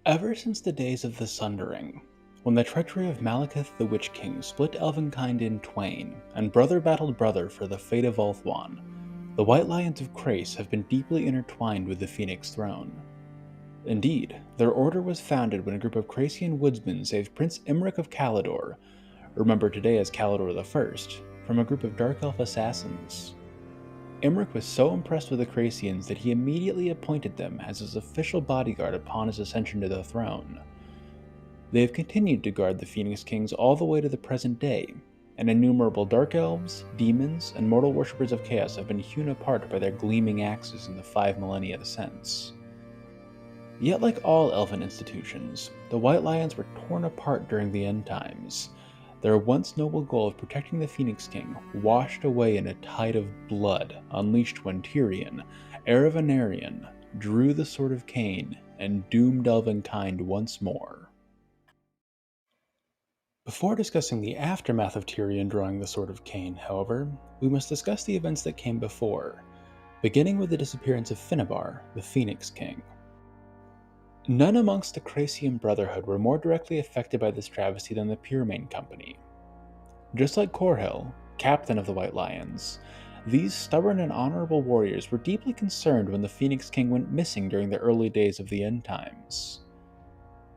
Ever since the days of the Sundering, when the treachery of Malekith the Witch King split elvenkind in twain, and brother battled brother for the fate of Ulthuan, the White Lions of Crais have been deeply intertwined with the Phoenix Throne. Indeed, their order was founded when a group of Craisian woodsmen saved Prince Imric of Caledor, remembered today as Caledor I, from a group of Dark Elf assassins. Imric was so impressed with the Craisians that he immediately appointed them as his official bodyguard upon his ascension to the throne. They have continued to guard the Phoenix Kings all the way to the present day, and innumerable Dark Elves, demons, and mortal worshippers of chaos have been hewn apart by their gleaming axes in the 5 millennia since. Yet like all elven institutions, the White Lions were torn apart during the end times, their once noble goal of protecting the Phoenix King washed away in a tide of blood unleashed when Tyrion, heir of Anarion, drew the Sword of Khaine and doomed elvenkind once more. Before discussing the aftermath of Tyrion drawing the Sword of Khaine, however, we must discuss the events that came before, beginning with the disappearance of Finnebar, the Phoenix King. None amongst the Craisian Brotherhood were more directly affected by this travesty than the Puremane Company. Just like Corhill, captain of the White Lions, these stubborn and honorable warriors were deeply concerned when the Phoenix King went missing during the early days of the end times.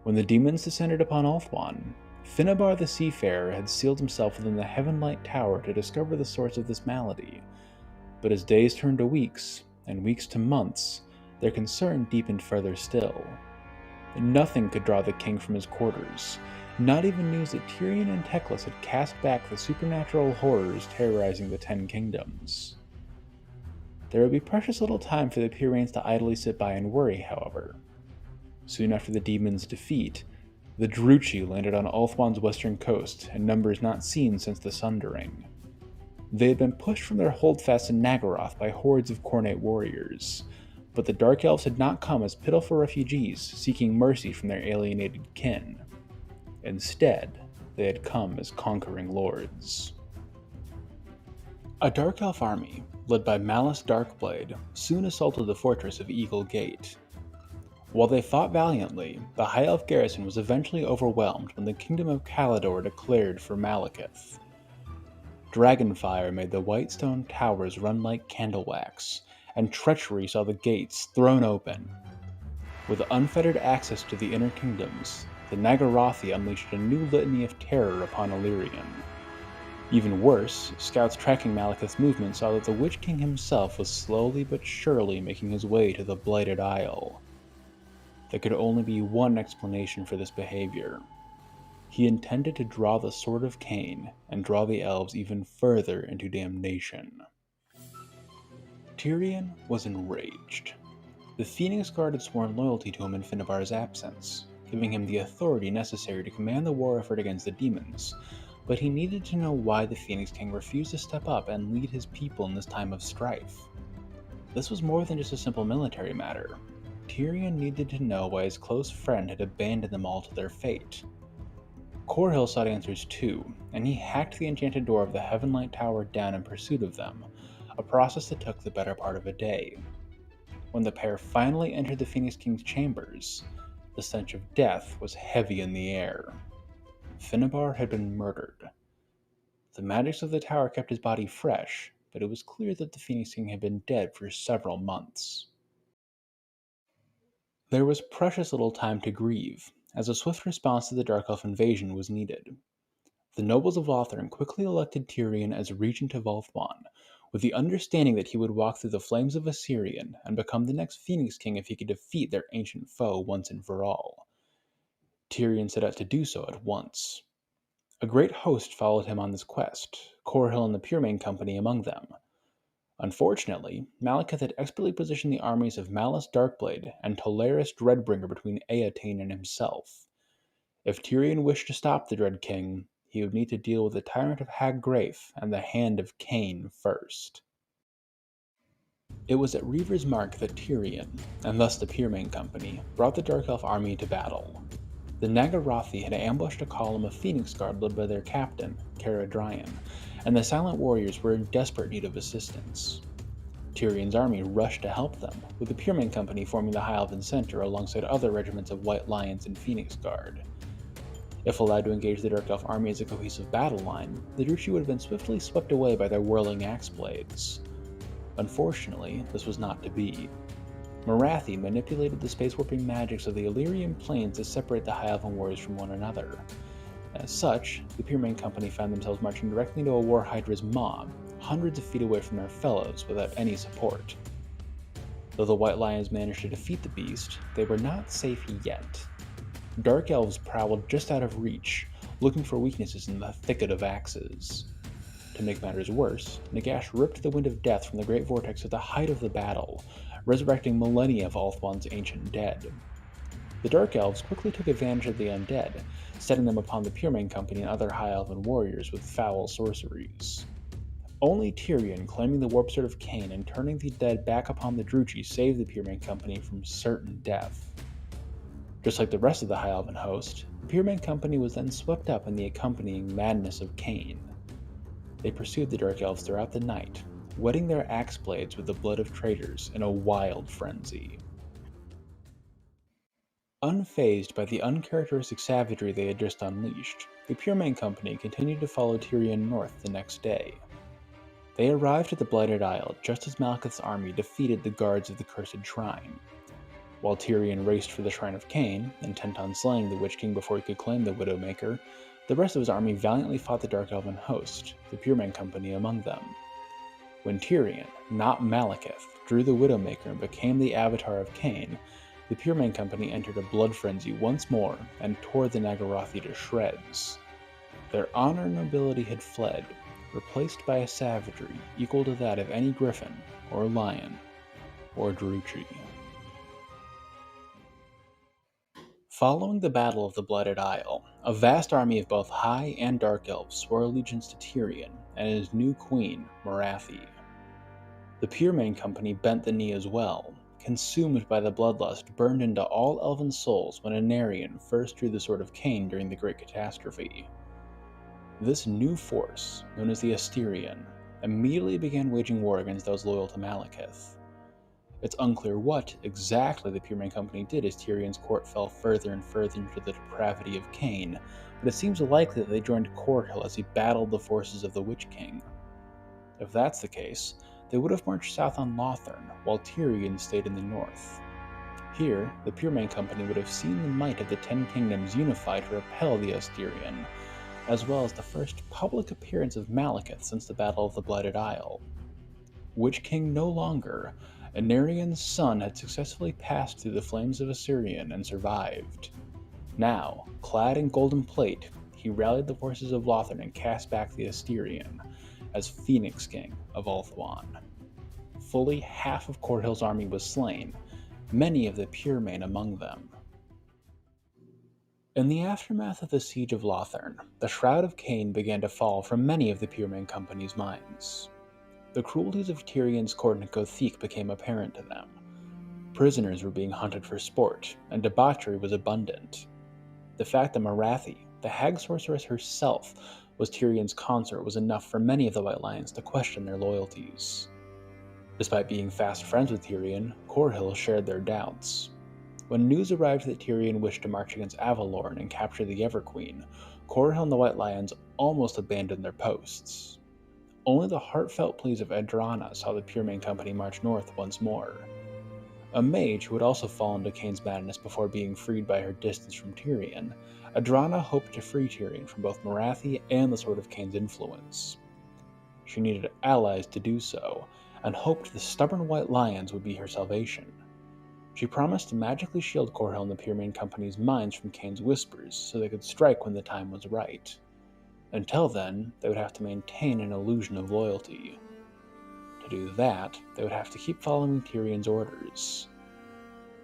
When the demons descended upon Ulthuan, Finnebar the Seafarer had sealed himself within the Heavenlight Tower to discover the source of this malady, but as days turned to weeks, and weeks to months, their concern deepened further still. Nothing could draw the king from his quarters, not even news that Tyrion and Teclis had cast back the supernatural horrors terrorizing the 10 kingdoms. There would be precious little time for the Puranes to idly sit by and worry, however. Soon after the demons' defeat, the Druchi landed on Ulthuan's western coast in numbers not seen since the Sundering. They had been pushed from their holdfast in Naggaroth by hordes of Khornate warriors, but the Dark Elves had not come as pitiful refugees seeking mercy from their alienated kin. Instead, they had come as conquering lords. A Dark Elf army, led by Mallice Darkblade, soon assaulted the fortress of Eagle Gate. While they fought valiantly, the High Elf garrison was eventually overwhelmed when the Kingdom of Caledor declared for Malekith. Dragonfire made the white stone towers run like candle wax, and treachery saw the gates thrown open. With unfettered access to the inner kingdoms, the Naggarothi unleashed a new litany of terror upon Illyrian. Even worse, scouts tracking Malekith's movement saw that the Witch King himself was slowly but surely making his way to the Blighted Isle. There could only be one explanation for this behavior. He intended to draw the Sword of Khaine and draw the Elves even further into damnation. Tyrion was enraged. The Phoenix Guard had sworn loyalty to him in Finnebar's absence, giving him the authority necessary to command the war effort against the demons, but he needed to know why the Phoenix King refused to step up and lead his people in this time of strife. This was more than just a simple military matter. Tyrion needed to know why his close friend had abandoned them all to their fate. Corhill sought answers too, and he hacked the enchanted door of the Heavenlight Tower down in pursuit of them, a process that took the better part of a day. When the pair finally entered the Phoenix King's chambers, the stench of death was heavy in the air. Finnebar had been murdered. The magics of the tower kept his body fresh, but it was clear that the Phoenix King had been dead for several months. There was precious little time to grieve, as a swift response to the Dark Elf invasion was needed. The nobles of Lothern quickly elected Tyrion as regent of Ulthuan, with the understanding that he would walk through the flames of Assyrian and become the next Phoenix King if he could defeat their ancient foe once and for all. Tyrion set out to do so at once. A great host followed him on this quest, Corhill and the Puremane Company among them. Unfortunately, Malekith had expertly positioned the armies of Mallice Darkblade and Tolarus Dreadbringer between Eataine and himself. If Tyrion wished to stop the Dread King, he would need to deal with the Tyrant of Hag Grafe and the Hand of Khaine first. It was at Reaver's Mark that Tyrion, and thus the Puremane Company, brought the Dark Elf army to battle. The Naggarothi had ambushed a column of Phoenix Guard led by their captain, Caradryan, and the Silent Warriors were in desperate need of assistance. Tyrion's army rushed to help them, with the Puremane Company forming the High Elven Center alongside other regiments of White Lions and Phoenix Guard. If allowed to engage the Dark Elf army as a cohesive battle line, the Druchii would have been swiftly swept away by their whirling axe blades. Unfortunately, this was not to be. Morathi manipulated the space-warping magics of the Illyrian planes to separate the High Elven warriors from one another. As such, the Puremane Company found themselves marching directly into a War Hydra's maw, hundreds of feet away from their fellows without any support. Though the White Lions managed to defeat the beast, they were not safe yet. Dark Elves prowled just out of reach, looking for weaknesses in the thicket of axes. To make matters worse, Nagash ripped the Wind of Death from the Great Vortex at the height of the battle, resurrecting millennia of Ulthuan's ancient dead. The Dark Elves quickly took advantage of the undead, setting them upon the Puremane Company and other High Elven warriors with foul sorceries. Only Tyrion claiming the warp sword of Khaine and turning the dead back upon the Druchii saved the Puremane Company from certain death. Just like the rest of the High Elven host, the Puremane Company was then swept up in the accompanying madness of Khaine. They pursued the Dark Elves throughout the night, wetting their axe blades with the blood of traitors in a wild frenzy. Unfazed by the uncharacteristic savagery they had just unleashed, the Puremane Company continued to follow Tyrion north the next day. They arrived at the Blighted Isle just as Malekith's army defeated the guards of the Cursed Shrine. While Tyrion raced for the Shrine of Khaine, intent on slaying the Witch King before he could claim the Widowmaker, the rest of his army valiantly fought the Dark Elven host, the Puremane Company among them. When Tyrion, not Malekith, drew the Widowmaker and became the Avatar of Khaine, the Puremane Company entered a blood frenzy once more and tore the Nagarothi to shreds. Their honor and nobility had fled, replaced by a savagery equal to that of any griffin, or lion, or Druchii. Following the Battle of the Blighted Isle, a vast army of both High and Dark Elves swore allegiance to Tyrion and his new queen, Morathi. The Puremane Company bent the knee as well, consumed by the bloodlust burned into all elven souls when Anarion first drew the Sword of Khaine during the Great Catastrophe. This new force, known as the Asterion, immediately began waging war against those loyal to Malekith. It's unclear what exactly the Puremane Company did as Tyrion's court fell further and further into the depravity of Khaine, but it seems likely that they joined Corhill as he battled the forces of the Witch King. If that's the case, they would have marched south on Lothern, while Tyrion stayed in the north. Here, the Puremane Company would have seen the might of the Ten Kingdoms unify to repel the Asterion, as well as the first public appearance of Malekith since the Battle of the Blighted Isle. Witch King no longer, Anarion's son had successfully passed through the flames of Assyrian and survived. Now, clad in golden plate, he rallied the forces of Lothern and cast back the Asterion as Phoenix King of Ulthuan. Fully half of Corhill's army was slain, many of the Puremane among them. In the aftermath of the Siege of Lothern, the Shroud of Khaine began to fall from many of the Puremane Company's minds. The cruelties of Tyrion's court in Gothique became apparent to them. Prisoners were being hunted for sport, and debauchery was abundant. The fact that Morathi, the hag sorceress herself, was Tyrion's consort was enough for many of the White Lions to question their loyalties. Despite being fast friends with Tyrion, Corhill shared their doubts. When news arrived that Tyrion wished to march against Avalorn and capture the Everqueen, Corhill and the White Lions almost abandoned their posts. Only the heartfelt pleas of Adrana saw the Puremane Company march north once more. A mage who had also fallen to Khaine's madness before being freed by her distance from Tyrion, Adrana hoped to free Tyrion from both Morathi and the Sword of Khaine's influence. She needed allies to do so, and hoped the stubborn White Lions would be her salvation. She promised to magically shield Corhill and the Puremane Company's minds from Khaine's whispers so they could strike when the time was right. Until then, they would have to maintain an illusion of loyalty. To do that, they would have to keep following Tyrion's orders.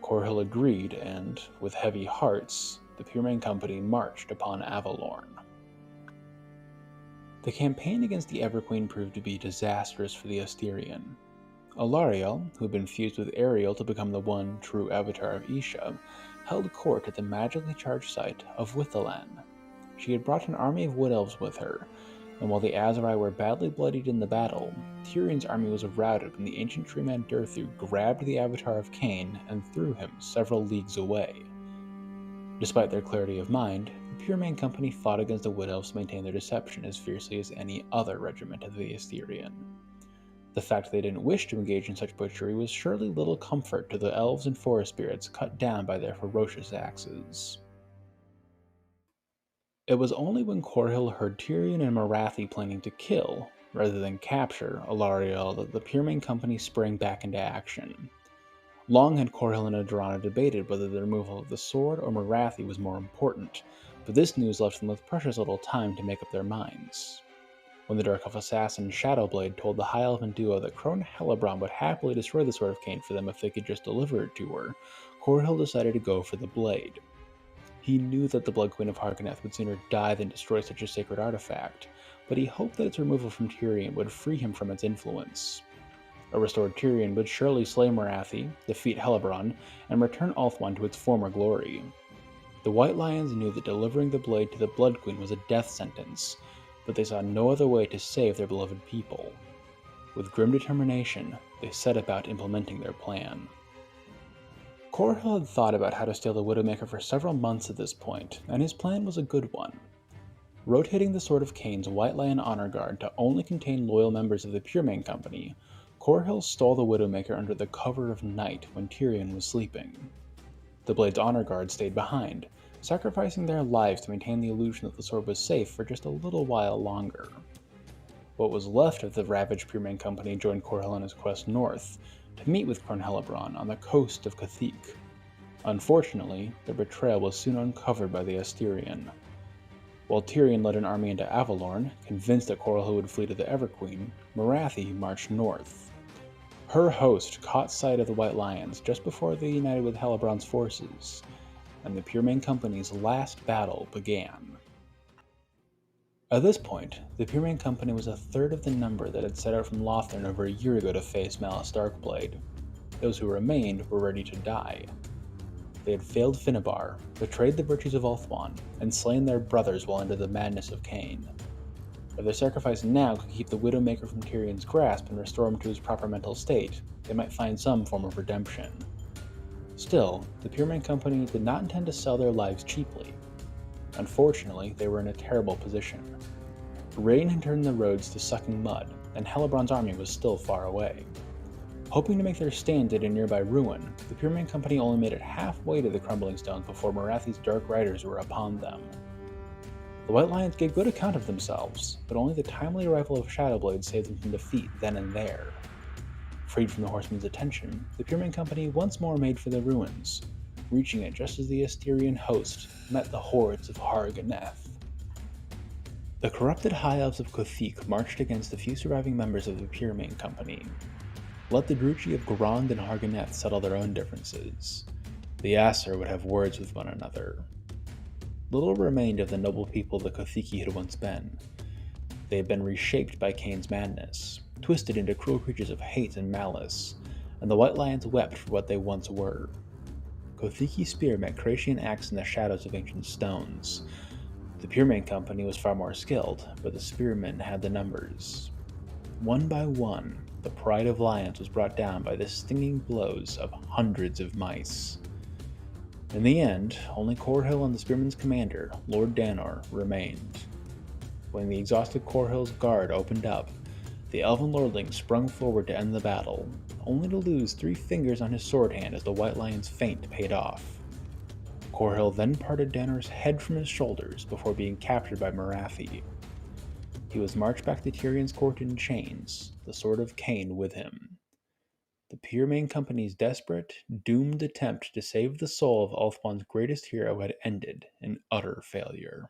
Corhill agreed, and, with heavy hearts, the Puremane Company marched upon Avalorn. The campaign against the Everqueen proved to be disastrous for the Asterion. Alariel, who had been fused with Ariel to become the one true avatar of Isha, held court at the magically charged site of Withalan. She had brought an army of wood elves with her, and while the Aserai were badly bloodied in the battle, Tyrion's army was routed when the ancient treeman Durthu grabbed the avatar of Khaine and threw him several leagues away. Despite their clarity of mind, the Puremane Company fought against the Wood Elves to maintain their deception as fiercely as any other regiment of the Asterion. The fact they didn't wish to engage in such butchery was surely little comfort to the elves and forest spirits cut down by their ferocious axes. It was only when Corhil heard Tyrion and Morathi planning to kill, rather than capture, Alariel that the Puremane Company sprang back into action. Long had Corhil and Adrana debated whether the removal of the sword or Morathi was more important, but this news left them with precious little time to make up their minds. When the Dark Elf assassin Shadowblade told the High Elven duo that Crone Hellebron would happily destroy the Sword of Khaine for them if they could just deliver it to her, Corhil decided to go for the blade. He knew that the Blood Queen of Harkonneth would sooner die than destroy such a sacred artifact, but he hoped that its removal from Tyrion would free him from its influence. A restored Tyrion would surely slay Morathi, defeat Hellebron, and return Ulthuan to its former glory. The White Lions knew that delivering the blade to the Blood Queen was a death sentence, but they saw no other way to save their beloved people. With grim determination, they set about implementing their plan. Corhil had thought about how to steal the Widowmaker for several months at this point, and his plan was a good one. Rotating the Sword of Khaine's White Lion Honor Guard to only contain loyal members of the Puremane Company, Corhil stole the Widowmaker under the cover of night when Tyrion was sleeping. The Blade's Honor Guard stayed behind, sacrificing their lives to maintain the illusion that the sword was safe for just a little while longer. What was left of the ravaged Puremane Company joined Corhil on his quest north, to meet with Crone Hellebron on the coast of Cathik. Unfortunately, their betrayal was soon uncovered by the Asterion. While Tyrion led an army into Avalorn, convinced that Corhil would flee to the Everqueen, Morathi marched north. Her host caught sight of the White Lions just before they united with Hellebron's forces, and the Puremane Company's last battle began. At this point, the Puremane Company was a third of the number that had set out from Lothern over a year ago to face Malice Darkblade. Those who remained were ready to die. They had failed Finnebar, betrayed the virtues of Ulthuan, and slain their brothers while under the madness of Khaine. If their sacrifice now could keep the Widowmaker from Tyrion's grasp and restore him to his proper mental state, they might find some form of redemption. Still, the Puremane Company did not intend to sell their lives cheaply. Unfortunately, they were in a terrible position. Rain had turned the roads to sucking mud, and Hellebron's army was still far away. Hoping to make their stand at a nearby ruin, the Puremane Company only made it halfway to the crumbling stones before Morathi's Dark Riders were upon them. The White Lions gave good account of themselves, but only the timely arrival of Shadowblade saved them from defeat then and there. Freed from the horsemen's attention, the Puremane Company once more made for the ruins, reaching it just as the Asterion host met the hordes of Harkonneth. The corrupted High Elves of Cathik marched against the few surviving members of the Puremane Company. Let the Druchii of Grond and Harkonneth settle their own differences. The Aesir would have words with one another. Little remained of the noble people the Cathiki had once been. They had been reshaped by Khaine's madness, twisted into cruel creatures of hate and malice, and the White Lions wept for what they once were. Cathiki spear met Kracian axe in the shadows of ancient stones. The Puremane Company was far more skilled, but the spearmen had the numbers. One by one, the pride of lions was brought down by the stinging blows of hundreds of mice. In the end, only Corhil and the spearmen's commander, Lord Danor, remained. When the exhausted Corhil's guard opened up, the elven lordling sprung forward to end the battle, only to lose 3 fingers on his sword hand as the White Lion's feint paid off. Corhil then parted Danor's head from his shoulders before being captured by Morathi. He was marched back to Tyrion's court in chains, the Sword of Khaine with him. The Puremane Company's desperate, doomed attempt to save the soul of Ulthuan's greatest hero had ended in utter failure.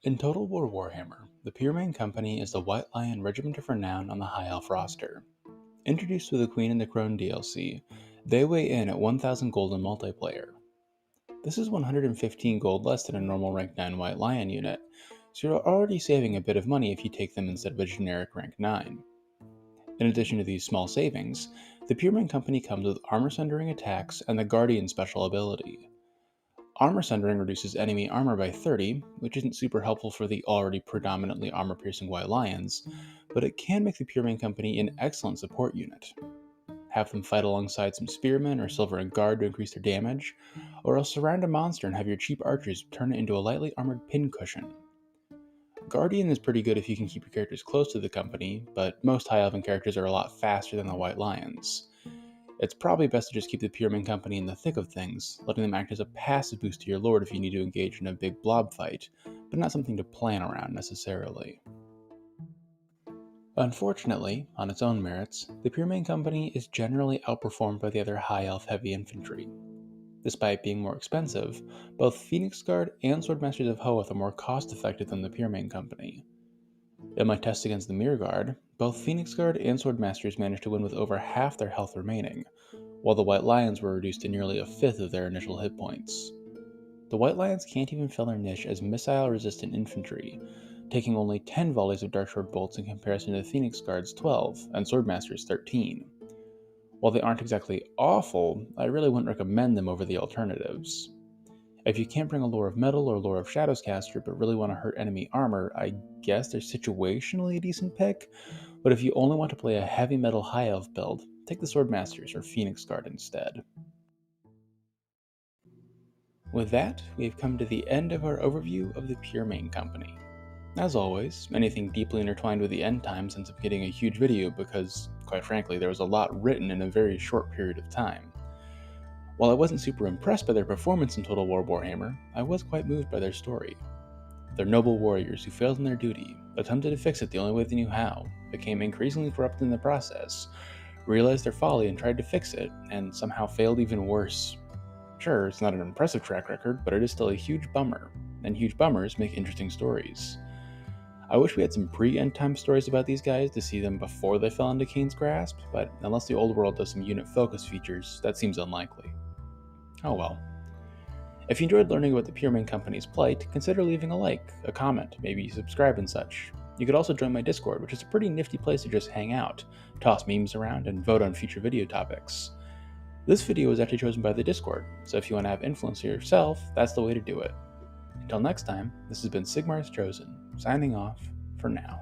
In Total War Warhammer, the Puremane Company is the White Lion Regiment of Renown on the High Elf roster. Introduced with the Queen and the Crone DLC, they weigh in at 1,000 gold in multiplayer. This is 115 gold less than a normal rank 9 White Lion unit, so you're already saving a bit of money if you take them instead of a generic rank 9. In addition to these small savings, the Puremane Company comes with armor sundering attacks and the Guardian special ability. Armor Sundering reduces enemy armor by 30, which isn't super helpful for the already predominantly armor-piercing White Lions, but it can make the Puremane Company an excellent support unit. Have them fight alongside some spearmen or silver and guard to increase their damage, or else surround a monster and have your cheap archers turn it into a lightly armored pincushion. Guardian is pretty good if you can keep your characters close to the company, but most High Elven characters are a lot faster than the White Lions. It's probably best to just keep the Puremane Company in the thick of things, letting them act as a passive boost to your lord if you need to engage in a big blob fight, but not something to plan around necessarily. Unfortunately, on its own merits, the Puremane Company is generally outperformed by the other High Elf heavy infantry. Despite being more expensive, both Phoenix Guard and Swordmasters of Hoeth are more cost-effective than the Puremane Company. In my test against the Mirror Guard, both Phoenix Guard and Swordmasters managed to win with over half their health remaining, while the White Lions were reduced to nearly a fifth of their initial hit points. The White Lions can't even fill their niche as missile-resistant infantry, taking only 10 volleys of Darksword bolts in comparison to the Phoenix Guard's 12 and Swordmaster's 13. While they aren't exactly awful, I really wouldn't recommend them over the alternatives. If you can't bring a Lore of Metal or Lore of Shadowscaster but really want to hurt enemy armor, I guess they're situationally a decent pick, but if you only want to play a heavy metal high elf build, take the Swordmasters or Phoenix Guard instead. With that, we have come to the end of our overview of the Puremane Company. As always, anything deeply intertwined with the end times ends up getting a huge video because, quite frankly, there was a lot written in a very short period of time. While I wasn't super impressed by their performance in Total War Warhammer, I was quite moved by their story. They're noble warriors who failed in their duty, attempted to fix it the only way they knew how, became increasingly corrupt in the process, realized their folly and tried to fix it, and somehow failed even worse. Sure, it's not an impressive track record, but it is still a huge bummer, and huge bummers make interesting stories. I wish we had some pre-end time stories about these guys to see them before they fell into Khaine's grasp, but unless the old world does some unit focus features, that seems unlikely. Oh well. If you enjoyed learning about the Puremane Company's plight, consider leaving a like, a comment, maybe subscribe and such. You could also join my Discord, which is a pretty nifty place to just hang out, toss memes around, and vote on future video topics. This video was actually chosen by the Discord, so if you want to have influence yourself, that's the way to do it. Until next time, this has been Sigmar's Chosen, signing off for now.